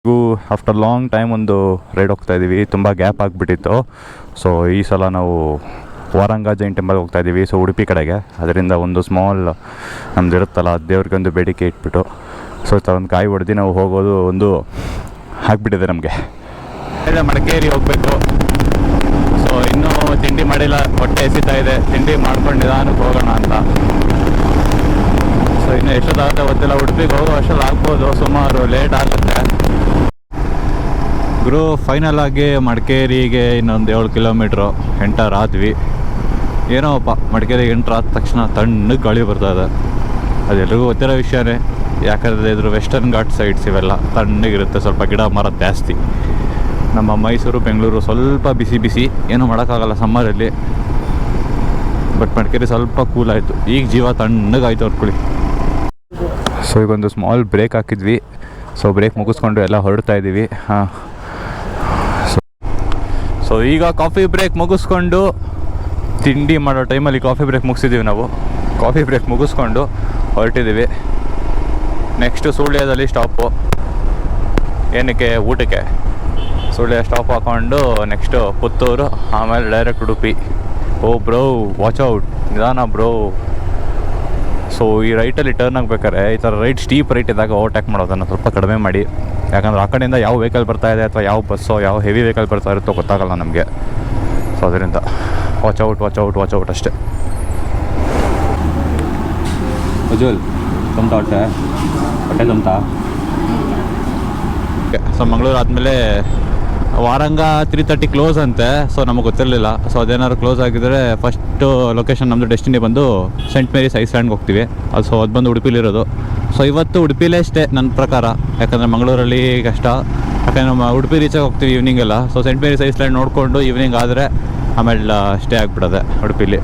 After long time ಒಂದು ride ಹೋಗ್ತಾ ಇದ್ದೀವಿ. ತುಂಬ ಗ್ಯಾಪ್ ಆಗಿಬಿಟ್ಟಿತ್ತು. ಸೊ ಈ ಸಲ ನಾವು ವಾರಂಗ ಜೈನ್ ಟೆಂಪಲ್ ಹೋಗ್ತಾ ಇದ್ದೀವಿ. ಸೊ ಉಡುಪಿ ಕಡೆಗೆ. ಅದರಿಂದ ಒಂದು ಸ್ಮಾಲ್ ನಮ್ದು ಇರುತ್ತಲ್ಲ ದೇವ್ರಿಗೆ ಒಂದು ಬೇಡಿಕೆ ಇಟ್ಬಿಟ್ಟು ಸೊ ಒಂದು ಕಾಯಿ ಹೊಡೆದು ನಾವು ಹೋಗೋದು ಒಂದು ಆಗಿಬಿಟ್ಟಿದೆ ನಮಗೆ. ಮಡಿಕೇರಿ ಹೋಗಬೇಕು. ಸೊ ಇನ್ನೂ ತಿಂಡಿ ಮಾಡಿಲ್ಲ, ಹೊಟ್ಟೆ ಎಸಿತಾ ಇದೆ. ತಿಂಡಿ ಮಾಡ್ಕೊಂಡು ನಿಧಾನಕ್ಕೆ ಹೋಗೋಣ ಅಂತ. ಸೊ ಇನ್ನು ಎಷ್ಟೊತ್ತಾಗುತ್ತೆ ಗೊತ್ತಿಲ್ಲ. ಉಡುಪಿಗೆ ಹೋಗೋ ಅಷ್ಟಲ್ಲಿ ಆಗ್ಬೋದು, ಸುಮಾರು ಲೇಟ್ ಆಗುತ್ತೆ. ಗುರು ಫೈನಲ್ ಆಗಿ ಮಡಿಕೇರಿಗೆ ಇನ್ನೊಂದು 7 ಕಿಲೋಮೀಟ್ರು ಎಂಟರ್ ಆದ್ವಿ. ಏನೋಪ್ಪ ಮಡಿಕೇರಿಗೆ ಎಂಟ್ರ್ ಆದ ತಕ್ಷಣ ತಣ್ಣಗೆ ಗಾಳಿ ಬರ್ತಾಯಿದೆ. ಅದೆಲ್ರಿಗೂ ಗೊತ್ತಿರೋ ವಿಷಯನೇ. ಯಾಕಂದರೆ ಇದ್ರ ವೆಸ್ಟರ್ನ್ ಘಾಟ್ ಸೈಡ್ಸ್ ಇವೆಲ್ಲ ತಣ್ಣಗಿರುತ್ತೆ, ಸ್ವಲ್ಪ ಗಿಡ ಮರ ಜಾಸ್ತಿ. ನಮ್ಮ ಮೈಸೂರು ಬೆಂಗಳೂರು ಸ್ವಲ್ಪ ಬಿಸಿ ಬಿಸಿ, ಏನೂ ಮಾಡೋಕ್ಕಾಗಲ್ಲ ಸಮ್ಮರಲ್ಲಿ. ಬಟ್ ಮಡಿಕೇರಿ ಸ್ವಲ್ಪ ಕೂಲ್ ಆಯಿತು. ಈಗ ಜೀವ ತಣ್ಣಗಾಯ್ತು ಅನ್ಕೊಳ್ಳಿ. ಸೊ ಈಗೊಂದು ಸ್ಮಾಲ್ ಬ್ರೇಕ್ ಹಾಕಿದ್ವಿ. ಸೊ ಬ್ರೇಕ್ ಮುಗಿಸ್ಕೊಂಡು ಎಲ್ಲ ಹೊರಡ್ತಾ ಇದ್ದೀವಿ. ಹಾಂ, ಸೊ ಈಗ ಕಾಫಿ ಬ್ರೇಕ್ ಮುಗಿಸ್ಕೊಂಡು ತಿಂಡಿ ಮಾಡೋ ಟೈಮಲ್ಲಿ ಕಾಫಿ ಬ್ರೇಕ್ ಮುಗಿಸಿದ್ದೀವಿ ನಾವು. ಕಾಫಿ ಬ್ರೇಕ್ ಮುಗಿಸ್ಕೊಂಡು ಹೊರಟಿದ್ದೀವಿ. Next ಸುಳ್ಯದಲ್ಲಿ stop. ಏನಕ್ಕೆ? ಊಟಕ್ಕೆ. ಸುಳ್ಯ ಸ್ಟಾಪ್ ಹಾಕ್ಕೊಂಡು ನೆಕ್ಸ್ಟು ಪುತ್ತೂರು, ಆಮೇಲೆ ಡೈರೆಕ್ಟ್ ಉಡುಪಿ. ಓ ಬ್ರೋ, ವಾಚ್ ಔಟ್, ನಿಧಾನ ಬ್ರೋ. ಸೊ ಈ ರೈಟಲ್ಲಿ ಟರ್ನ್ ಆಗಬೇಕಾದ್ರೆ ಈ ಥರ ರೈಟ್ ಸ್ಟೀಪ್ ರೈಟ್ ಇದ್ದಾಗ ಓವರ್ಟೇಕ್ ಮಾಡೋದನ್ನು ಸ್ವಲ್ಪ ಕಡಿಮೆ ಮಾಡಿ. ಯಾಕಂದರೆ ಆ ಕಡೆಯಿಂದ ಯಾವ ವೆಹಿಕಲ್ ಬರ್ತಾಯಿದೆ ಅಥವಾ ಯಾವ ಬಸ್ಸೋ ಯಾವ ಹೆವಿ ವೆಹಿಕಲ್ ಬರ್ತಾ ಇರುತ್ತೋ ಗೊತ್ತಾಗಲ್ಲ ನಮಗೆ. ಸೊ ಅದರಿಂದ watch out watch out watch out ಅಷ್ಟೇ. ಉಜ್ವಲ್ ತುಂಬ್ತಾ ಹೊಟ್ಟೆ ತುಂಬ್ತಾ. ಸೊ ಮಂಗಳೂರು ಆದಮೇಲೆ ವಾರಂಗ 3:30 ಕ್ಲೋಸ್ ಅಂತೆ. ಸೊ ನಮಗೆ ಗೊತ್ತಿರಲಿಲ್ಲ. ಸೊ ಅದೇನಾದ್ರು ಕ್ಲೋಸ್ ಆಗಿದ್ದರೆ ಫಸ್ಟು ಲೊಕೇಶನ್ ನಮ್ಮದು ಡೆಸ್ಟಿನಿ ಬಂದು ಸೆಂಟ್ ಮೇರೀಸ್ ಐಸ್ಲ್ಯಾಂಡ್ಗೆ ಹೋಗ್ತೀವಿ. ಅದು ಸೊ ಅದು ಬಂದು ಉಡುಪಿಲಿರೋದು. ಸೊ ಇವತ್ತು ಉಡುಪಿಲೇ ಸ್ಟೇ ನನ್ನ ಪ್ರಕಾರ. ಯಾಕಂದರೆ ಮಂಗಳೂರಲ್ಲಿ ಕಷ್ಟ. ಯಾಕಂದರೆ ನಮ್ಮ ಉಡುಪಿ ರೀಚಾಗಿ ಹೋಗ್ತೀವಿ ಈವ್ನಿಂಗೆಲ್ಲ. ಸೊ ಸೆಂಟ್ ಮೇರೀಸ್ ಐಸ್ಲ್ಯಾಂಡ್ ನೋಡಿಕೊಂಡು ಈವ್ನಿಂಗ್ ಆದರೆ ಆಮೇಲೆ ಸ್ಟೇ ಆಗಿಬಿಡೋದೆ ಉಡುಪಿಲಿ.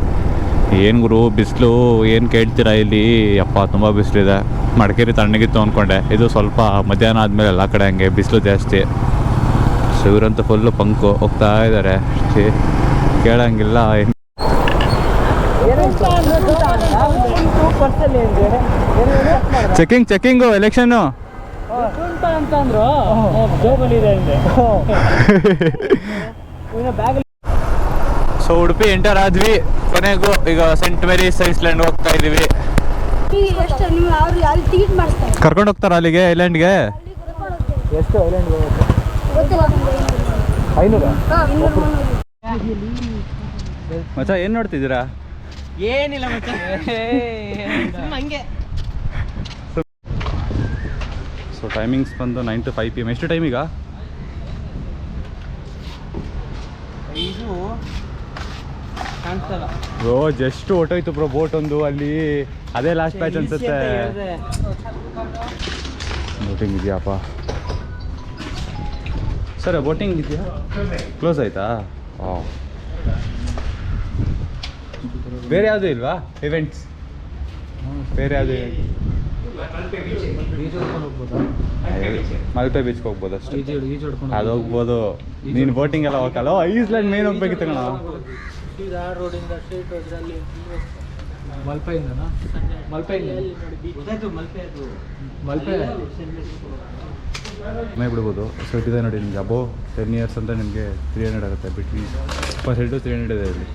ಏನು ಗುರು ಬಿಸಿಲು, ಏನು ಕೇಳ್ತೀರಾ ಇಲ್ಲಿ? ಅಪ್ಪ ತುಂಬ ಬಿಸಿಲಿದೆ. ಮಡಿಕೇರಿ ತಣ್ಣಗಿತ್ತು ಅಂದ್ಕೊಂಡೆ. ಇದು ಸ್ವಲ್ಪ ಮಧ್ಯಾಹ್ನ ಆದಮೇಲೆ ಎಲ್ಲ ಕಡೆ ಹಂಗೆ ಬಿಸಿಲು ಜಾಸ್ತಿ. ಸೊ ಇವರಂತೂ ಫುಲ್ಲು ಪಂಕು ಹೋಗ್ತಾ ಇದ್ದಾರೆ. ಕೇಳಂಗಿಲ್ಲ. Checking election so Udupi enter ಆದ್ವಿ. ಕೊನೆಗೂ ಈಗ ಸೆಂಟ್ ಮೇರೀಸ್ ಐಸ್ಲ್ಯಾಂಡ್ ಹೋಗ್ತಾ ಇದೀವಿ. ಕರ್ಕೊಂಡು ಹೋಗ್ತಾರ ಅಲ್ಲಿಗೆ ಐಲ್ಯಾಂಡ್ಗೆ? ಎಷ್ಟು ಐಲ್ಯಾಂಡ್? ಮಚ್ಚ ಏನ್ ನೋಡ್ತಿದ್ದೀರಾ? ಏನಿಲ್ಲ ಮಚ್ಚ, ಹಂಗೆ. ಸೊ ಟೈಮಿಂಗ್ಸ್ ಬಂದು 9 to 5 PM. ಎಷ್ಟು ಟೈಮ್ ಈಗ? ಬ್ರೋ ಜಸ್ಟ್ ಹೊಟ್ಟೋಯ್ತು ಬ್ರೋ ಬೋಟ್ ಒಂದು ಅಲ್ಲಿ. ಅದೇ ಲಾಸ್ಟ್ ಬ್ಯಾಚ್ ಅನ್ಸುತ್ತೆ. ಬೋಟಿಂಗ್ ಇದೆಯಪ್ಪ ಸರ್? ಬೋಟಿಂಗ್ ಇದೆಯಾ? ಕ್ಲೋಸ್ ಆಯ್ತಾ? ಬೇರೆ ಯಾವುದೂ ಇಲ್ವಾ ಇವೆಂಟ್ಸ್? ಬೇರೆ ಯಾವುದು? ಮಲ್ಪೆ ಬೀಚ್ಗೆ ಹೋಗ್ಬೋದು ಅಷ್ಟೇ. ಅದು ಹೋಗ್ಬೋದು. ನೀನು ಬೋಟಿಂಗ್ ಎಲ್ಲ ಹೋಗಲ್ಲ. ಐಸ್ಲ್ಯಾಂಡ್ ಮೇನ್ ಹೋಗ್ಬೇಕಿತ್ತು ಕಣ. ಮೇ ಬಿಡ್ಬೋದು. ಸೊ ಇದೆ ನೋಡಿ ನಿಮಗೆ ಅಬೋ 10 years ಅಂತ ನಿಮಗೆ 300 ಆಗುತ್ತೆ. ಬಿಟ್ವೀನ್ ಫಸ್ಟ್ 300 ಇದೆ ಇಲ್ಲಿ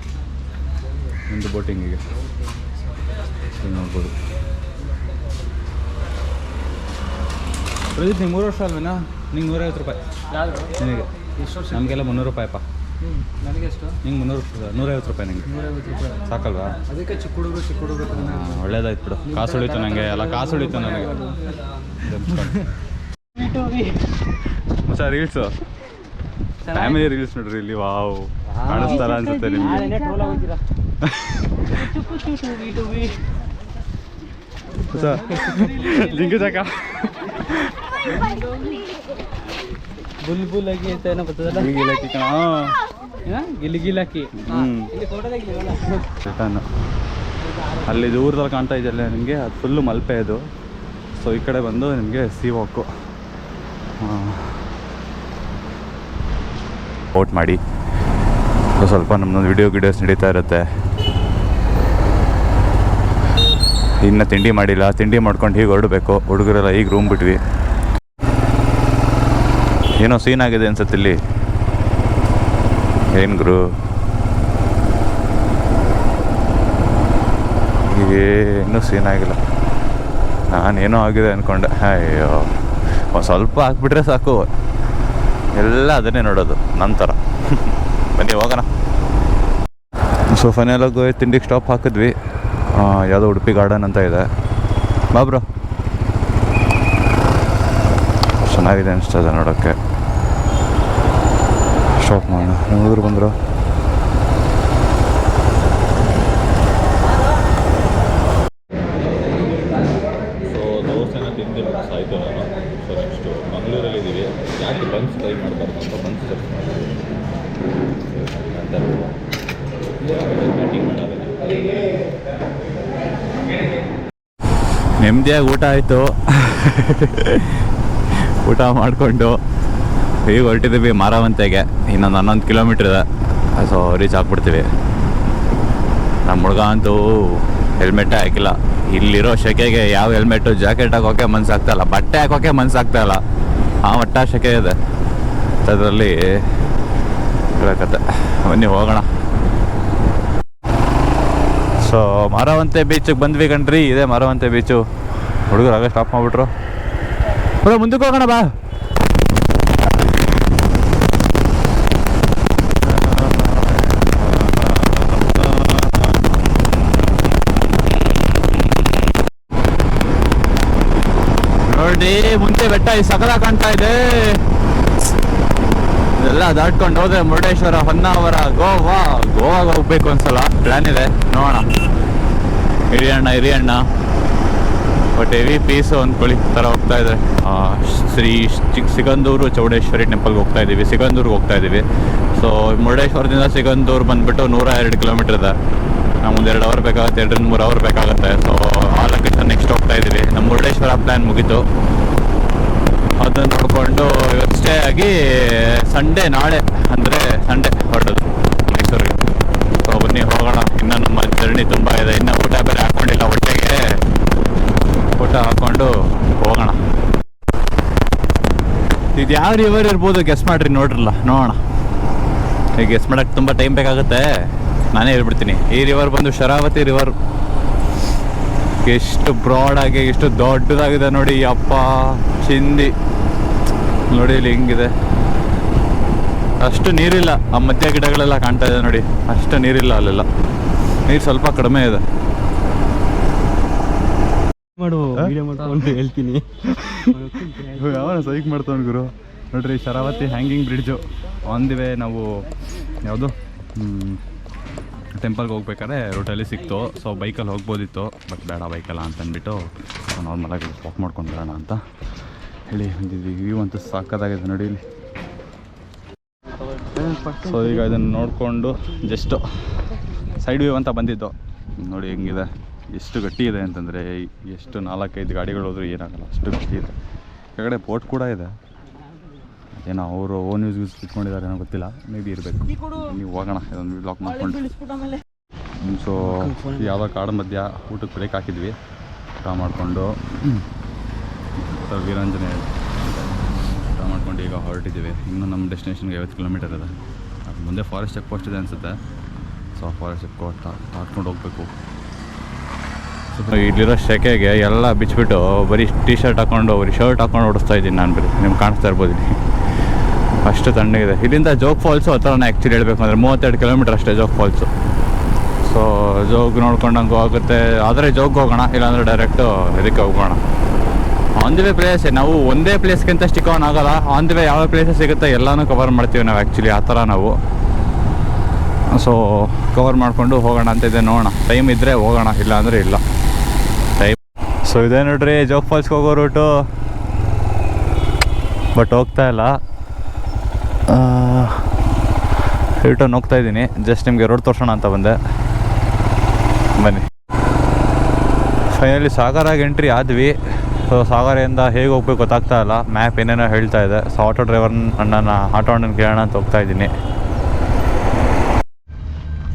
ಒಂದು ಬೋಟಿಂಗಿಗೆ. ನೋಡ್ಬೋದು. ಪ್ರದೀಪ್ ನಿಂಗೆ 3 ವರ್ಷ ಅಲ್ವೇನಾ? ನಿಂಗೆ 150 ರೂಪಾಯಿ ನಿನಗೆ. ನಮಗೆಲ್ಲ 300 ರೂಪಾಯಪ್ಪ. ನನಗೆ ಎಷ್ಟು? ನಿಂಗೆ 150 ರೂಪಾಯಿ. ನಿಂಗೆ 150 ರೂಪಾಯಿ ಸಾಕಲ್ವಾ? ಅದಕ್ಕೆ ಚಿಕ್ಕ ಹುಡುಗರು ಒಳ್ಳೇದಾಯ್ತು ಬಿಡು. ಕಾಸು ಉಳಿತು ನನಗೆ. ಎಲ್ಲ ಕಾಸು ಉಳಿತು ನನಗೆ. ಮಚ್ಚ ರೀಲ್ಸು, ಫ್ಯಾಮಿಲಿ ರೀಲ್ಸ್ ನೋಡ್ರಿ ಇಲ್ಲಿ. ವಾವ್ ಕಾಣಿಸ್ತಾರ ಅನ್ಸುತ್ತೆ ನಿಮಗೆ. ಜಿಂಕು ಚಾಕ ಬುಲ್ ಆಗಿ ಅಂತ ಏನೋ ಬರ್ತದಲ್ಲ. ಗಿಲಿಗಿಲಾಕಿ ಕಣ. ಗಿಲಿಗಿಲಾಕಿ. ಅಲ್ಲಿ ದೂರದಲ್ಲಿ ಕಾಣ್ತಾ ಇದೆಯಲ್ಲ ನಿಮಗೆ, ಅದು ಫುಲ್ಲು ಮಲ್ಪೆ ಅದು. ಸೊ ಈ ಕಡೆ ಬಂದು ನಿಮಗೆ ಸೀ ವಾಕು. ಔಟ್ ಮಾಡಿ ಸ್ವಲ್ಪ ನಮ್ಮದೊಂದು ವಿಡಿಯೋಸ್ ನಡೀತಾ ಇರುತ್ತೆ. ಇನ್ನು ತಿಂಡಿ ಮಾಡಿಲ್ಲ. ತಿಂಡಿ ಮಾಡ್ಕೊಂಡು ಹೀಗೆ ಹೊರಡಬೇಕು. ಹುಡುಗರೆಲ್ಲ ಈಗ ರೂಮ್ ಬಿಟ್ವಿ. ಏನೋ ಸೀನ್ ಆಗಿದೆ ಅನ್ಸುತ್ತೆ ಇಲ್ಲಿ. ಏನು ಗುರು, ಏನೂ ಸೀನ್ ಆಗಿಲ್ಲ. ನಾನೇನೋ ಆಗಿದೆ ಅಂದ್ಕೊಂಡೆ. ಅಯ್ಯೋ, ಸ್ವಲ್ಪ ಹಾಕ್ಬಿಟ್ರೆ ಸಾಕು, ಎಲ್ಲ ಅದನ್ನೇ ನೋಡೋದು ನಂತರ. ಬನ್ನಿ ಹೋಗೋಣ. ಸೊ ಫೈನಲಾಗಿ ತಿಂಡಿಗೆ ಸ್ಟಾಪ್ ಹಾಕಿದ್ವಿ. ಯಾವುದೋ ಉಡುಪಿ ಗಾರ್ಡನ್ ಅಂತ ಇದೆ. ಬಾ ಬ್ರೋ, ಚೆನ್ನಾಗಿದೆ ಅನಿಸ್ತದೆ ನೋಡೋಕ್ಕೆ. ಸ್ಟಾಪ್ ಮಾಡೋಣ. ನಿಮ್ಮ ಹುಡುಗರು ಬಂದರು. ಸೊ ದೋಸೆನ ತಿಂದು ಆಯಿತು ನಾನು. ಸೊ ನೆಕ್ಸ್ಟು ಮಂಗಳೂರಲ್ಲಿದ್ದೀವಿ. ಯಾಕೆ ಬನ್ಸ್ ಟ್ರೈ ಮಾಡಬಾರ್ದು ಅಂತ ಬನ್ಸ್ ಸರ್ಚ್ ಮಾಡಿದ್ವಿ. ನೆಮ್ಮದಿಯಾಗಿ ಊಟ ಆಯಿತು. ಊಟ ಮಾಡಿಕೊಂಡು ಈಗ ಹೊರಟಿದ್ದೀವಿ ಮಾರವಂತೆಗೆ. ಇನ್ನೊಂದು 11 ಕಿಲೋಮೀಟ್ರ್ ಇದೆ. ಸೊ ರೀಚ್ ಆಗ್ಬಿಡ್ತೀವಿ. ನಮ್ಮ ಹುಡುಗ ಅಂತೂ ಹೆಲ್ಮೆಟ್ಟೇ ಹಾಕಿಲ್ಲ. ಇಲ್ಲಿರೋ ಸೆಕೆಗೆ ಯಾವ ಹೆಲ್ಮೆಟ್ಟು, ಜಾಕೆಟ್ ಹಾಕೋಕ್ಕೆ ಮನಸ್ಸಾಗ್ತಾಯಿಲ್ಲ, ಬಟ್ಟೆ ಹಾಕೋಕ್ಕೆ ಮನಸ್ಸಾಗ್ತಾಯಿಲ್ಲ. ಆ ಮಟ್ಟ ಸೆಕೆ ಇದೆ ಅದರಲ್ಲಿ. ಹೇಳಕತ್ತೆ ಬನ್ನಿ ಹೋಗೋಣ. ಸೊ ಮಾರವಂತೆ ಬೀಚಿಗೆ ಬಂದ್ವಿ ಕಣ್ರಿ. ಇದೇ ಮಾರವಂತೆ ಬೀಚು. ಹುಡುಗರು ಆಗ ಸ್ಟಾಪ್ ಮಾಡಿಬಿಟ್ರು. ಬರೋ ಮುಂದಕ್ಕೆ ಹೋಗೋಣ ಬಾ. ನೋಡಿ ಮುಂದೆ ಬೆಟ್ಟ ಸಕಲ ಕಾಣ್ತಾ ಇದೆ. ಎಲ್ಲ ದಾಟ್ಕೊಂಡು ಹೋದ್ರೆ ಮುರುಡೇಶ್ವರ, ಹೊನ್ನಾವರ, ಗೋವಾಗ ಹೋಗ್ಬೇಕು ಒಂದ್ಸಲ ಪ್ಲಾನ್ ಇದೆ. ನೋಡೋಣ. ಹಿರಿಯಣ್ಣ ಬಟ್ ಹೆವಿ ಪೀಸು ಅಂದ್ಕೊಳ್ಳಿ ಥರ ಹೋಗ್ತಾ ಇದೆ. ಶ್ರೀ ಸಿಗಂದೂರು ಚೌಡೇಶ್ವರಿ ಟೆಂಪಲ್ಗೆ ಹೋಗ್ತಾ ಇದ್ದೀವಿ. ಸಿಗಂದೂರ್ಗೆ ಹೋಗ್ತಾ ಇದ್ದೀವಿ. ಸೊ ಮುರುಡೇಶ್ವರದಿಂದ ಸಿಗಂದೂರು ಬಂದುಬಿಟ್ಟು 102 ಕಿಲೋಮೀಟ್ರ್ ಇದೆ. ನಮ್ಮೊಂದು 2 ಅವರ್ ಬೇಕಾಗುತ್ತೆ, 2-3 ಅವರ್ ಬೇಕಾಗುತ್ತೆ. ಸೊ ಆ ಲೊಕೇಶನ್ ನೆಕ್ಸ್ಟ್ ಹೋಗ್ತಾ ಇದ್ದೀವಿ. ನಮ್ಮ ಮುರುಡೇಶ್ವರ ಪ್ಲ್ಯಾನ್ ಮುಗೀತು. ಅದನ್ನು ನೋಡಿಕೊಂಡು ಇವತ್ತು ಸ್ಟೇ ಆಗಿ ನಾಳೆ ಅಂದರೆ ಸಂಡೇ ಹೊರಡೋದು ಮೈಸೂರಿಗೆ. ಸೊ ಬನ್ನಿ ಹೋಗೋಣ. ಇನ್ನೂ ನಮ್ಮ ಜರ್ನಿ ತುಂಬ ಇದೆ. ಇನ್ನೂ ಊಟ ಬೇರೆ ಹಾಕ್ಕೊಂಡಿಲ್ಲ ಹೊಟ್ಟೆಗೆ. ಊಟ ಹಾಕ್ಕೊಂಡು ಹೋಗೋಣ. ಇದು ಯಾವ ರಿವರ್ ಇರ್ಬೋದು ಗೆಸ್ ಮಾಡಿರಿ. ನೋಡ್ರಲ್ಲ, ನೋಡೋಣ. ಈಗ ಗೆಸ್ ಮಾಡೋಕ್ಕೆ ತುಂಬ ಟೈಮ್ ಬೇಕಾಗುತ್ತೆ. ನಾನೇ ಹೇಳ್ಬಿಡ್ತೀನಿ. ಈ ರಿವರ್ ಬಂದು ಶರಾವತಿ ರಿವರ್. ಎಷ್ಟು ಬ್ರಾಡಾಗಿ, ಎಷ್ಟು ದೊಡ್ಡದಾಗಿದೆ ನೋಡಿ. ಅಪ್ಪ ಚಿಂದಿ ನೋಡಿ ಇಲ್ಲಿ ಹಿಂಗಿದೆ. ಅಷ್ಟು ನೀರಿಲ್ಲ. ಆ ಮಧ್ಯ ಗಿಡಗಳೆಲ್ಲ ಕಾಣ್ತಾ ಇದೆ ನೋಡಿ. ಅಷ್ಟು ನೀರಿಲ್ಲ ಅಲ್ಲೆಲ್ಲ. ನೀರು ಸ್ವಲ್ಪ ಕಡಿಮೆ ಇದೆ. ಹೇಳ್ತೀನಿ ಯಾವ ಸೈಕ್ ಮಾಡ್ತಾವ್ ಗುರು. ನೋಡ್ರಿ Sharavathi hanging bridge on the way. ನಾವು ಯಾವುದು ಟೆಂಪಲ್ಗೆ ಹೋಗ್ಬೇಕಾದ್ರೆ ರೂಟಲ್ಲಿ ಸಿಕ್ತು. ಸೊ ಬೈಕಲ್ಲಿ ಹೋಗ್ಬೋದಿತ್ತು, ಬಟ್ ಬೇಡ ಬೈಕಲ್ಲ ಅಂತಂದ್ಬಿಟ್ಟು ನಾರ್ಮಲಾಗಿ ವಾಕ್ ಮಾಡ್ಕೊಂಡು ಬರೋಣ ಅಂತ ಹೇಳಿ ಬಂದಿದ್ವಿ. ವ್ಯೂ ಅಂತೂ ಸಾಕಾಗಿದೆ ನೋಡಿ ಇಲ್ಲಿ. ಸೊ ಈಗ ಇದನ್ನು ನೋಡಿಕೊಂಡು ಜಸ್ಟು ಸೈಡ್ ವ್ಯೂ ಅಂತ ಬಂದಿದ್ದು. ನೋಡಿ ಹೆಂಗಿದೆ, ಎಷ್ಟು ಗಟ್ಟಿ ಇದೆ ಅಂತಂದರೆ. ಎಷ್ಟು 4-5 ಗಾಡಿಗಳು ಹೋದರೂ ಏನಾಗಲ್ಲ, ಅಷ್ಟು ಗಟ್ಟಿ ಇದೆ. ಕೆಳಗಡೆ ಬೋಟ್ ಕೂಡ ಇದೆ. ಏನೋ ಅವರು ಓನ್ ಯೂಸ್ ಇಟ್ಕೊಂಡಿದ್ದಾರೆ ಏನೋ ಗೊತ್ತಿಲ್ಲ, ಮೇ ಬಿ ಇರಬೇಕು. ನೀವು ಹೋಗೋಣ ಇದೊಂದು ಬ್ಲಾಕ್ ಮಾಡ್ಕೊಂಡು. ಸೊ ಯಾವುದೋ ಕಾಡು ಮಧ್ಯ ಊಟಕ್ಕೆ ಬ್ರೇಕ್ ಹಾಕಿದ್ವಿ. ಊಟ ಮಾಡಿಕೊಂಡು ವೀರಾಂಜನೇಯ ಊಟ ಮಾಡ್ಕೊಂಡು ಈಗ ಹೊರಟಿದ್ದೀವಿ. ಇನ್ನೂ ನಮ್ಮ ಡೆಸ್ಟಿನೇಷನ್ಗೆ 50 ಕಿಲೋಮೀಟರ್ ಇದೆ. ಅದು ಮುಂದೆ ಫಾರೆಸ್ಟ್ ಚೆಕ್ ಪೋಸ್ಟ್ ಇದೆ ಅನಿಸುತ್ತೆ. ಸೊ ಫಾರೆಸ್ಟ್ ಚೆಕ್ ಪೋಸ್ಟ್ ಹಾಕ್ಕೊಂಡು ಹೋಗಬೇಕು. ಇಲ್ಲಿರೋ ಸೆಕೆಗೆ ಎಲ್ಲ ಬಿಚ್ಚಿಬಿಟ್ಟು ಬರೀ ಟೀ ಶರ್ಟ್ ಹಾಕ್ಕೊಂಡು, ಬರೀ ಶರ್ಟ್ ಹಾಕ್ಕೊಂಡು ಓಡಿಸ್ತಾ ಇದ್ದೀನಿ ನಾನು. ಬರೀ ನಿಮ್ಗೆ ಕಾಣಿಸ್ತಾ ಇರ್ಬೋದು ಇಲ್ಲಿ. ಅಷ್ಟು ತಣ್ಣಗಿದೆ. ಇಲ್ಲಿಂದ ಜೋಗ್ ಫಾಲ್ಸು ಹತ್ರನೇ ಆ್ಯಕ್ಚುಲಿ ಹೇಳಬೇಕು ಅಂದರೆ 32 ಕಿಲೋಮೀಟ್ರ್ ಅಷ್ಟೇ ಜೋಗ್ ಫಾಲ್ಸು. ಸೊ ಜೋಗ್ ನೋಡ್ಕೊಂಡಂಗೆ ಆಗುತ್ತೆ. ಆದರೆ ಜೋಗ್ ಹೋಗೋಣ, ಇಲ್ಲಾಂದರೆ ಡೈರೆಕ್ಟು ಇದಕ್ಕೆ ಹೋಗೋಣ. ಆನ್ ದಿ ವೇ ಪ್ಲೇಸೇ. ನಾವು ಒಂದೇ ಪ್ಲೇಸ್ಗಿಂತ ಸ್ಟಿಕ್ ಆನ್ ಆಗೋಲ್ಲ. ಆನ್ ದಿ ವೇ ಯಾವ ಪ್ಲೇಸಸ್ ಸಿಗುತ್ತೆ ಎಲ್ಲನೂ ಕವರ್ ಮಾಡ್ತೀವಿ ನಾವು ಆ್ಯಕ್ಚುಲಿ. ಆ ಥರ ನಾವು ಸೊ ಕವರ್ ಮಾಡಿಕೊಂಡು ಹೋಗೋಣ ಅಂತಿದೆ. ನೋಡೋಣ, ಟೈಮ್ ಇದ್ದರೆ ಹೋಗೋಣ, ಇಲ್ಲ ಅಂದರೆ ಇಲ್ಲ ಟೈಮ್. ಸೊ ಇದೇ ನೋಡ್ರಿ ಜೋಗ್ ಫಾಲ್ಸ್ಗೆ ಹೋಗೋ ರೂಟು. ಬಟ್ ಹೋಗ್ತಾ ಇಲ್ಲ, ರಿಟರ್ನ್ ಹೋಗ್ತಾ ಇದ್ದೀನಿ. ಜಸ್ಟ್ ನಿಮಗೆ ರೋಡ್ ತೋರಿಸೋಣ ಅಂತ ಬಂದೆ. ಬನ್ನಿ. ಫೈನಲಿ ಸಾಗರಾಗಿ ಎಂಟ್ರಿ ಆದ್ವಿ. ಸೊ ಸಾಗರದಿಂದ ಹೇಗೆ ಹೋಗ್ಬೇಕು ಗೊತ್ತಾಗ್ತಾ ಇಲ್ಲ. ಮ್ಯಾಪ್ ಏನೇನೋ ಹೇಳ್ತಾ ಇದೆ. ಸೊ ಆಟೋ ಅಣ್ಣನ ಕೇಳೋಣ ಅಂತ ಹೋಗ್ತಾ ಇದ್ದೀನಿ.